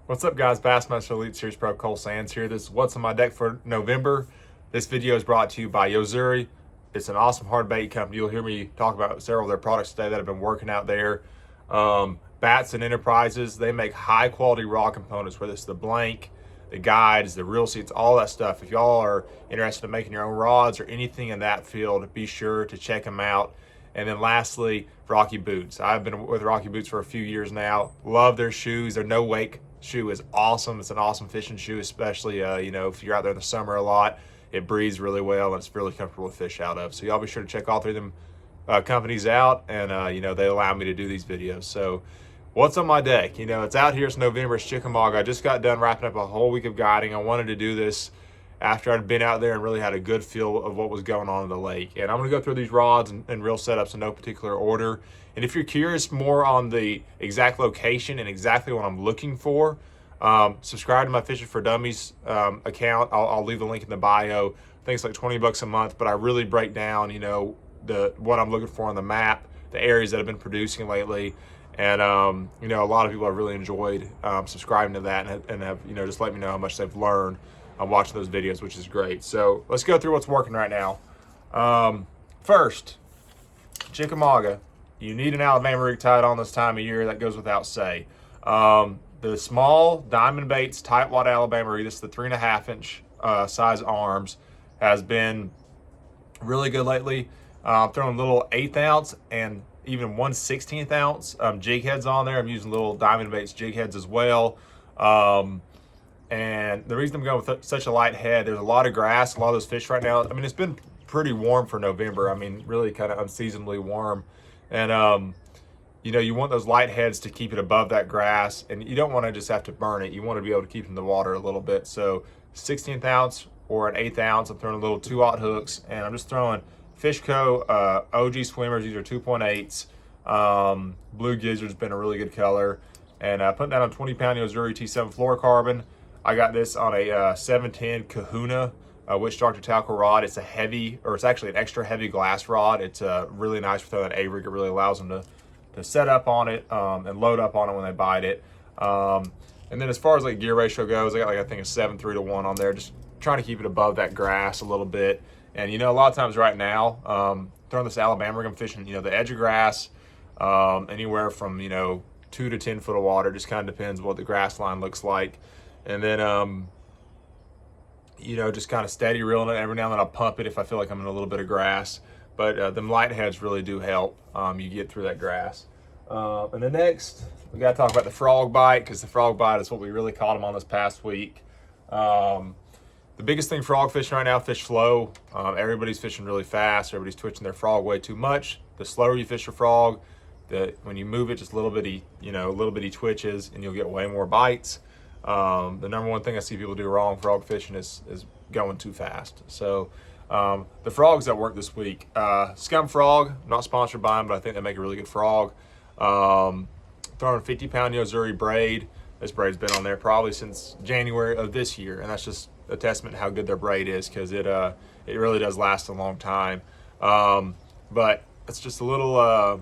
What's up, guys? Bassmaster Elite Series Pro Cole Sands here. This is what's on my deck for November. This video is brought to you by Yozuri. It's an awesome hard bait company. You'll hear me talk about several of their products today that have been working out there. Bats and Enterprises, they make high quality raw components, whether it's the blank, the guides, the reel seats, all that stuff. If y'all are interested in making your own rods or anything in that field, be sure to check them out. And then lastly, Rocky Boots. I've been with Rocky Boots for a few years now. Love their shoes. Their no wake shoe is awesome. It's an awesome fishing shoe, especially if you're out there in the summer a lot. It breathes really well and it's really comfortable to fish out of. So y'all be sure to check all three of them companies out, and they allow me to do these videos. So what's on my deck? It's out here. It's November. It's Chickamauga. I just got done wrapping up a whole week of guiding. I wanted to do this after I'd been out there and really had a good feel of what was going on in the lake. And I'm going to go through these rods and reel setups in no particular order. And if you're curious more on the exact location and exactly what I'm looking for, subscribe to my Fishing for Dummies account. I'll leave the link in the bio. I think it's like $20 a month, but I really break down, what I'm looking for on the map, the areas that I've been producing lately. And, a lot of people have really enjoyed subscribing to that and have, just let me know how much they've learned watching those videos, which is great. So let's go through what's working right now. First, Chickamauga. You need an Alabama rig tied on this time of year. That goes without say. The small Diamond Baits Tightwad Alabama rig, this is the 3.5 inch size arms, has been really good lately. Throwing little 1/8 ounce and even 1/16 ounce jig heads on there. I'm using little Diamond Baits jig heads as well. And the reason I'm going with such a light head, there's a lot of grass, a lot of those fish right now. I mean, it's been pretty warm for November. I mean, really kind of unseasonably warm. And, you want those light heads to keep it above that grass, and you don't want to just have to burn it. You want to be able to keep it in the water a little bit. So 16th ounce or an 1/8 ounce, I'm throwing little 2/0 hooks, and I'm just throwing Fishco OG swimmers. These are 2.8s. Blue Gizzard's been a really good color. And putting that on 20-pound Yozuri T7 fluorocarbon. I got this on a 710 Kahuna Witch Doctor tackle rod. It's it's actually an extra heavy glass rod. It's really nice for throwing that A-rig. It really allows them to set up on it and load up on it when they bite it. And then as far as like gear ratio goes, I got I think a 7:3 1 on there, just trying to keep it above that grass a little bit. And a lot of times right now, throwing this Alabama rig, I'm fishing the edge of grass, anywhere from 2 to 10 foot of water. Just kind of depends what the grass line looks like. And then just kind of steady reeling it. Every now and then I'll pump it if I feel like I'm in a little bit of grass. But them light heads really do help you get through that grass. And then next, we got to talk about the frog bite, because the frog bite is what we really caught them on this past week. The biggest thing frog fishing right now, fish flow. Everybody's fishing really fast. Everybody's twitching their frog way too much. The slower you fish your frog, when you move it just little bitty twitches, and you'll get way more bites. The number one thing I see people do wrong frog fishing is going too fast. So the frogs that work this week, Scum Frog, I'm not sponsored by them, but I think they make a really good frog. Throwing a 50-pound Yozuri braid. This braid's been on there probably since January of this year, and that's just a testament to how good their braid is, because it really does last a long time. But it's just a little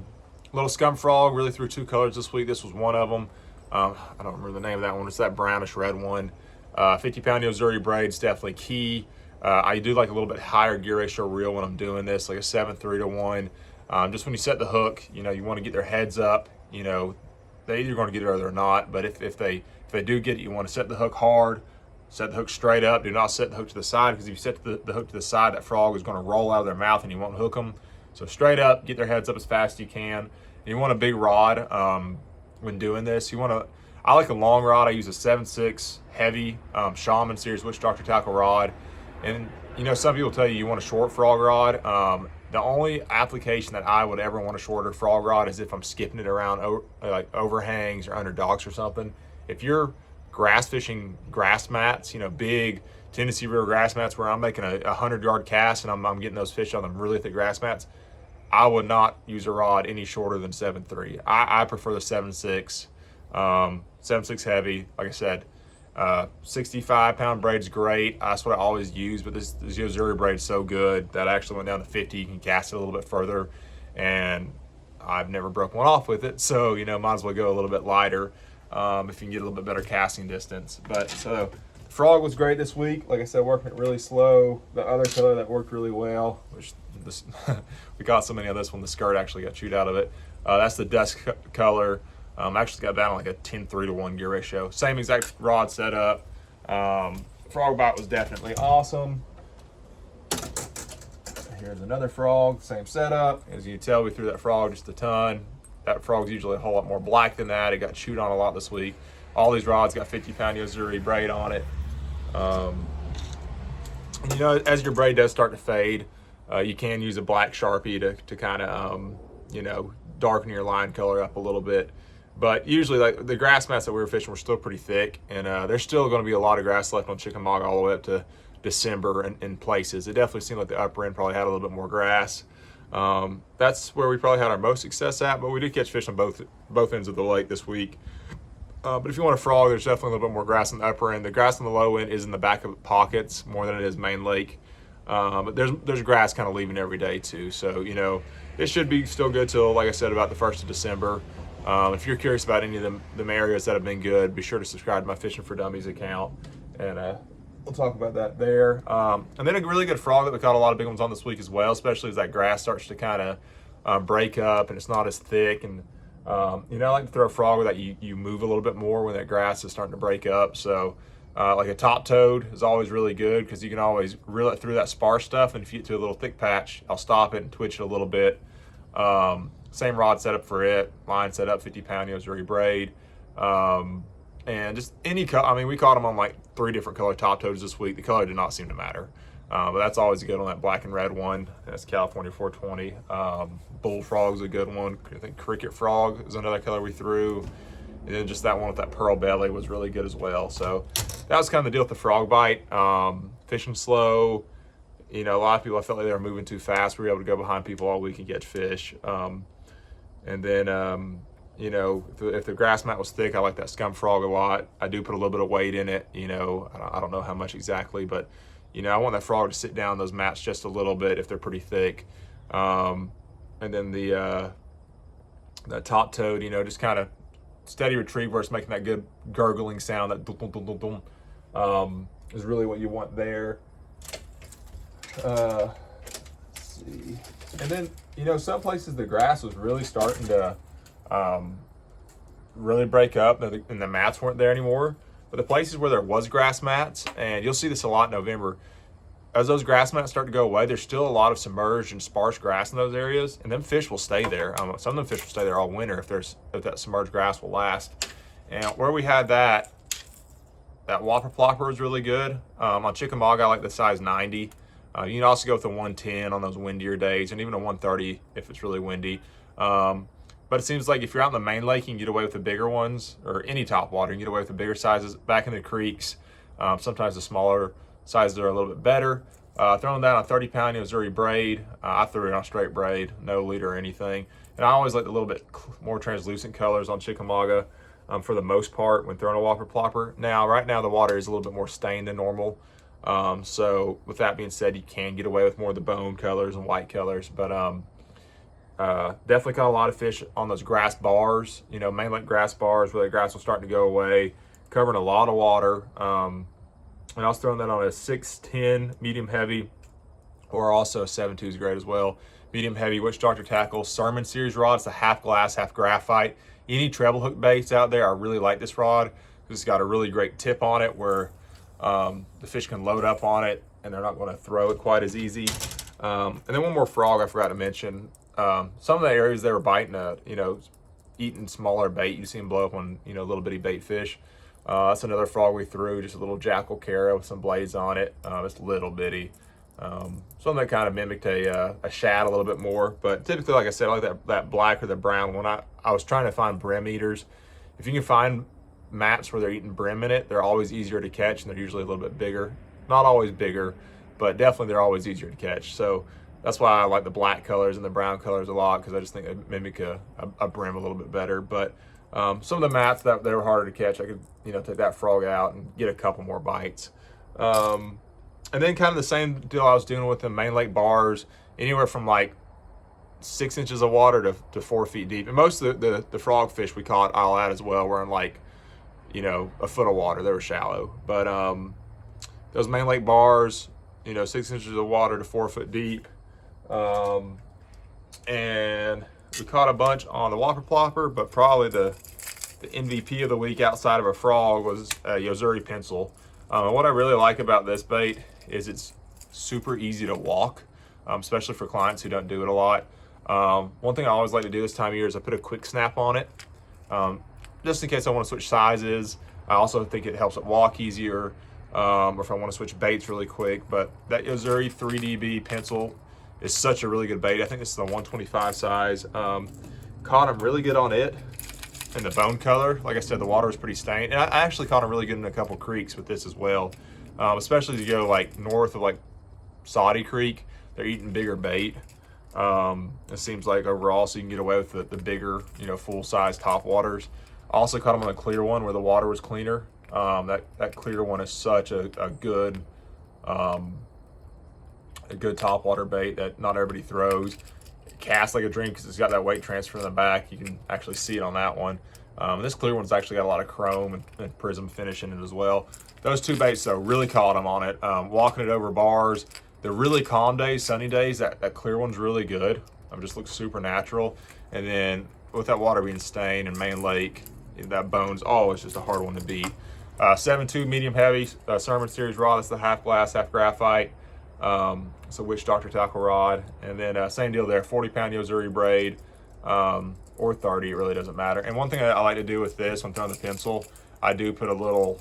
Scum Frog. Really threw 2 colors this week. This was one of them. I don't remember the name of that one. It's that brownish red one. 50-pound Yozuri braid's definitely key. I do like a little bit higher gear ratio reel when I'm doing this, like a 7:3 1. Just when you set the hook, you want to get their heads up. They're either going to get it or they're not. But if they do get it, you want to set the hook hard, set the hook straight up. Do not set the hook to the side, because if you set the hook to the side, that frog is going to roll out of their mouth and you won't hook them. So straight up, get their heads up as fast as you can. And you want a big rod when doing this. I like a long rod. I use a 7.6 heavy Shaman series Witch Doctor tackle rod. And some people tell you want a short frog rod. The only application that I would ever want a shorter frog rod is if I'm skipping it around like overhangs or under docks or something. If you're grass fishing grass mats, big Tennessee River grass mats where I'm making a 100-yard cast and I'm getting those fish on them really thick grass mats, I would not use a rod any shorter than 7.3. I prefer the 7.6. 7.6 heavy, like I said. 65-pound braid's great. That's what I always use, but this Yozuri braid's so good that I actually went down to 50. You can cast it a little bit further, and I've never broke one off with it, so might as well go a little bit lighter. if you can get a little bit better casting distance. But so the frog was great this week. Like I said, working it really slow. The other color that worked really well, which this we caught so many of this one, the skirt actually got chewed out of it. That's the dust color. Actually got down like a 10-3 to 1 gear ratio. Same exact rod setup. Frog bite was definitely awesome. Here's another frog, same setup. As you can tell, we threw that frog just a ton. That frog's usually a whole lot more black than that. It got chewed on a lot this week. All these rods got 50-pound Yozuri braid on it. And, you know, as your braid does start to fade, you can use a black Sharpie to kind of, you know, darken your line color up a little bit. But usually, like the grass mats that we were fishing were still pretty thick, and there's still going to be a lot of grass left on Chickamauga all the way up to December in places. It definitely seemed like the upper end probably had a little bit more grass. That's where we probably had our most success at, but we did catch fish on both ends of the lake this week. But if you want a frog, there's definitely a little bit more grass on the upper end. The grass on the low end is in the back of pockets more than it is main lake. But there's grass kind of leaving every day too. So, you know, it should be still good till, like I said, about the 1st of December. If you're curious about any of them areas that have been good, be sure to subscribe to my Fishing for Dummies account, and we'll talk about that there. And then a really good frog that we caught a lot of big ones on this week as well, especially as that grass starts to kind of break up and it's not as thick. And you know, I like to throw a frog that you move a little bit more when that grass is starting to break up. So like a top toad is always really good because you can always reel it through that sparse stuff, and if you get to a little thick patch, I'll stop it and twitch it a little bit. Same rod setup for it, line set up, 50-pound Yozuri braid. And just any color. I mean, we caught them on like 3 different color top toads this week. The color did not seem to matter. But that's always good on that black and red one. That's California 420. Bullfrog's a good one. I think cricket frog is another color we threw. And then just that one with that pearl belly was really good as well. So that was kind of the deal with the frog bite. Fishing slow. You know, a lot of people, I felt like they were moving too fast. We were able to go behind people all week and catch fish. And then, you know, if the grass mat was thick, I like that scum frog a lot. I do put a little bit of weight in it. You know, I don't know how much exactly, but, you know, I want that frog to sit down those mats just a little bit if they're pretty thick. And then the top toad, you know, just kind of steady retrieve where it's making that good gurgling sound, that dum, dum, dum, dum, dum, is really what you want there. Let's see. And then, you know, some places the grass was really starting to really break up and the mats weren't there anymore. But the places where there was grass mats, and you'll see this a lot in November, as those grass mats start to go away, there's still a lot of submerged and sparse grass in those areas, and them fish will stay there. Some of them fish will stay there all winter if that submerged grass will last. And where we had that whopper plopper was really good. On Chickamauga, I like the size 90. You can also go with the 110 on those windier days, and even a 130 if it's really windy. But it seems like if you're out in the main lake, you can get away with the bigger ones, or any top water, you can get away with the bigger sizes. Back in the creeks, sometimes the smaller sizes are a little bit better. Throwing down a 30-pound Yozuri braid, I threw it on straight braid, no leader or anything. And I always like the little bit more translucent colors on Chickamauga for the most part when throwing a whopper plopper. Now, right now, the water is a little bit more stained than normal. So with that being said, you can get away with more of the bone colors and white colors, but definitely caught a lot of fish on those grass bars, you know, main lake grass bars where the grass was starting to go away, covering a lot of water. And I was throwing that on a 6'10" medium heavy, or also a 7'2" is great as well. Medium heavy Witch Doctor Tackle Sermon Series rod. It's a half glass, half graphite. Any treble hook baits out there, I really like this rod because it's got a really great tip on it where the fish can load up on it and they're not going to throw it quite as easy. And then one more frog I forgot to mention. Some of the areas they were biting, you know, eating smaller bait. You see them blow up on, you know, little bitty bait fish. That's another frog we threw, just a little jackal cara with some blades on it. It's little bitty. Something that kind of mimicked a shad a little bit more. But typically, like I said, I like that black or the brown one. I was trying to find brim eaters. If you can find mats where they're eating brim in it, they're always easier to catch, and they're usually a little bit bigger. Not always bigger, but definitely they're always easier to catch. So that's why I like the black colors and the brown colors a lot, because I just think they mimic a brim a little bit better. But some of the mats that they were harder to catch, I could, you know, take that frog out and get a couple more bites. And then kind of the same deal I was doing with the main lake bars, anywhere from like 6 inches of water to 4 feet deep. And most of the frog fish we caught, I'll add as well, were in like you know, a foot of water. They were shallow. But those main lake bars, you know, 6 inches of water to 4 foot deep. And we caught a bunch on the whopper plopper, but probably the MVP of the week outside of a frog was a Yozuri pencil. And what I really like about this bait is it's super easy to walk, especially for clients who don't do it a lot. One thing I always like to do this time of year is I put a quick snap on it, just in case I want to switch sizes. I also think it helps it walk easier, or if I want to switch baits really quick. But that Yozuri 3DB pencil is such a really good bait. I think this is the 125 size. Caught him really good on it. And the bone color, like I said, the water was pretty stained. And I actually caught him really good in a couple creeks with this as well. Especially as you go like north of like Saudi Creek, they're eating bigger bait. It seems like overall, so you can get away with the bigger, you know, full size top waters. I also caught him on a clear one where the water was cleaner. That clear one is such a good top water bait that not everybody throws. Cast like a dream because it's got that weight transfer in the back. You can actually see it on that one. This clear one's actually got a lot of chrome and prism finish in it as well. Those two baits though really caught them on it. Walking it over bars, the really calm days, sunny days, that clear one's really good. Just looks super natural. And then with that water being stained in Main Lake, that bone's always just a hard one to beat. 7.2 medium heavy Sermon Series rod. That's the half glass, half graphite. It's a Witch Doctor tackle rod. And then same deal there, 40-pound Yozuri braid, or 30, it really doesn't matter. And one thing I like to do with this when throwing the pencil, I do put a little,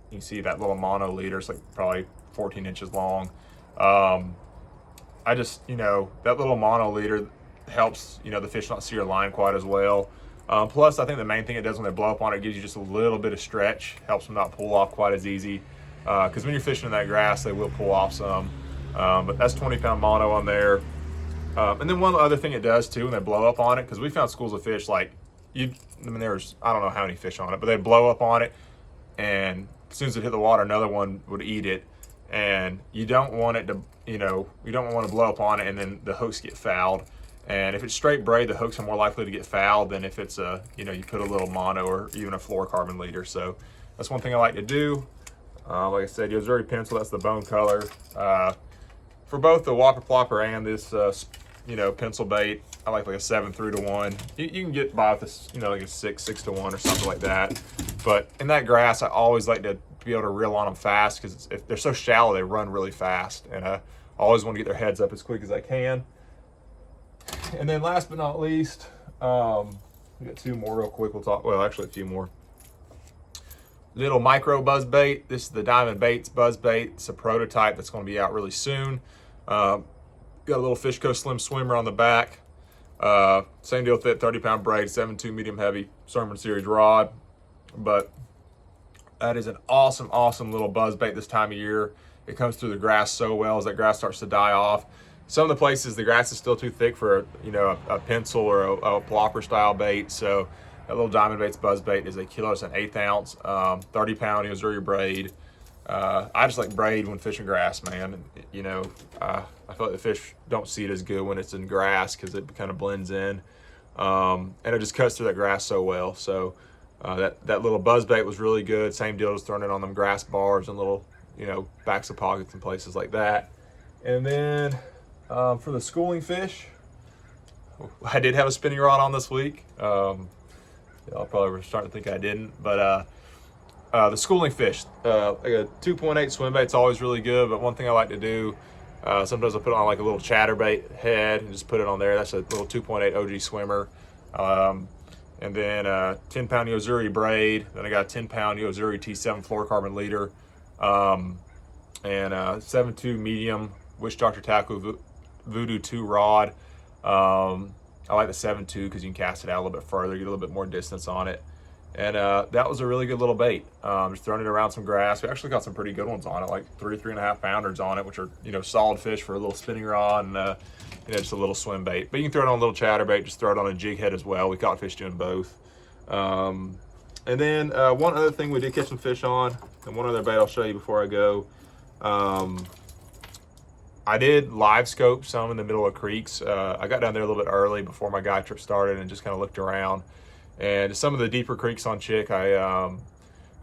you can see that little mono leader, it's like probably 14 inches long. I just, you know, that little mono leader helps, you know, the fish not see your line quite as well. Plus, I think the main thing it does when they blow up on it, gives you just a little bit of stretch, helps them not pull off quite as easy. Because when you're fishing in that grass, they will pull off some. But that's 20-pound mono on there. And then one other thing it does too, when they blow up on it, because we found schools of fish like, there's, I don't know how many fish on it, but they blow up on it, and as soon as it hit the water, another one would eat it. And you don't want it to, you know, you don't want to blow up on it and then the hooks get fouled. And if it's straight braid, the hooks are more likely to get fouled than if it's a, you know, you put a little mono or even a fluorocarbon leader. So that's one thing I like to do. Like I said, Yozuri pencil, that's the bone color. For both the whopper plopper and this, you know, pencil bait, I like a 7.3 to 1. You can get by with this, you know, like a 6 to 1 or something like that. But in that grass, I always like to be able to reel on them fast because if they're so shallow, they run really fast. And I always want to get their heads up as quick as I can. And then last but not least, we got two more real quick. We'll talk, well, actually a few more. Little micro buzz bait. This is the Diamond Baits buzz bait. It's a prototype that's going to be out really soon. Got a little Fishco Slim Swimmer on the back. Same deal, fit 30-pound braid, 7.2 medium heavy Sermon Series rod. But that is an awesome, awesome little buzz bait this time of year. It comes through the grass so well as that grass starts to die off. Some of the places the grass is still too thick for, you know, a pencil or a plopper style bait. So that little Diamond Baits buzz bait is a killer. It's an 1/8 ounce, 30-pound Yozuri braid. I just like braid when fishing grass, man. And, you know, I feel like the fish don't see it as good when it's in grass because it kind of blends in. And it just cuts through that grass so well. So that little buzz bait was really good. Same deal as throwing it on them grass bars and little, you know, backs of pockets and places like that. And then for the schooling fish, I did have a spinning rod on this week. Y'all probably were starting to think I didn't, but the schooling fish, like a 2.8 swim bait's always really good. But one thing I like to do, sometimes I put on like a little chatterbait head and just put it on there. That's a little 2.8 OG swimmer. And then 10-pound Yozuri braid. Then I got a 10-pound Yozuri T7 fluorocarbon leader, and 7.2 medium Witch Doctor tackle Voodoo 2 rod. I like the 7.2 because you can cast it out a little bit further, get a little bit more distance on it. And that was a really good little bait. Just throwing it around some grass. We actually got some pretty good ones on it, like 3.5 pounders on it, which are, you know, solid fish for a little spinning rod and you know, just a little swim bait. But you can throw it on a little chatterbait, just throw it on a jig head as well. We caught fish doing both. And then one other thing we did catch some fish on, and one other bait I'll show you before I go. I did live scope some in the middle of creeks. I got down there a little bit early before my guide trip started and just kind of looked around. And some of the deeper creeks on Chick, I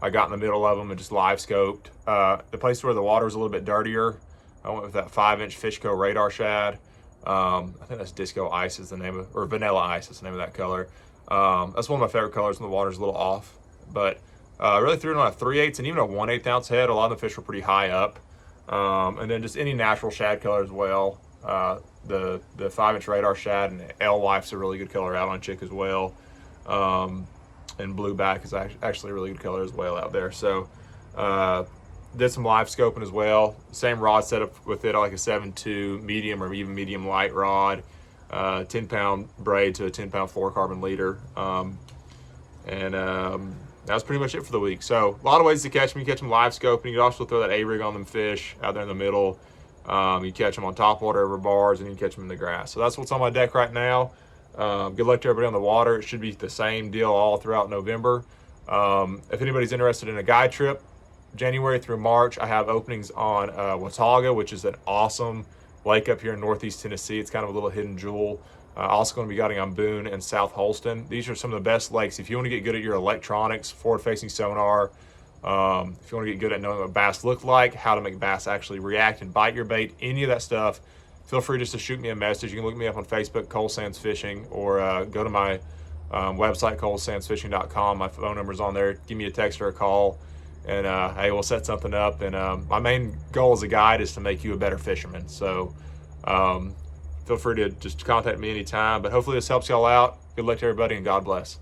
I got in the middle of them and just live scoped. The place where the water was a little bit dirtier, I went with that 5-inch Fishco radar shad. I think that's Disco Ice is the name of, or Vanilla Ice is the name of that color. That's one of my favorite colors when the water's a little off. But really threw it on a 3/8 and even a 1/8 ounce head. A lot of the fish were pretty high up. And then just any natural shad color as well. The 5-inch radar shad and Alewife is a really good color out on Chick as well. And blueback is actually a really good color as well out there. So did some live scoping as well. Same rod setup with it, like a 7.2 medium or even medium light rod. 10-pound braid to a 10-pound fluorocarbon leader. That was pretty much it for the week. So a lot of ways to catch them. You catch them live scoping. You can also throw that A-rig on them fish out there in the middle. You catch them on topwater over bars, and you can catch them in the grass. So that's what's on my deck right now. Good luck to everybody on the water. It should be the same deal all throughout November. If anybody's interested in a guide trip, January through March, I have openings on Watauga, which is an awesome lake up here in Northeast Tennessee. It's kind of a little hidden jewel. Also going to be guiding on Boone and South Holston. These are some of the best lakes. If you want to get good at your electronics, forward-facing sonar, if you want to get good at knowing what bass look like, how to make bass actually react and bite your bait, any of that stuff, feel free just to shoot me a message. You can look me up on Facebook, Cole Sands Fishing, or go to my website, colesandsfishing.com. My phone number's on there. Give me a text or a call, and hey, we'll set something up. And my main goal as a guide is to make you a better fisherman. So feel free to just contact me anytime. But hopefully this helps y'all out. Good luck to everybody, and God bless.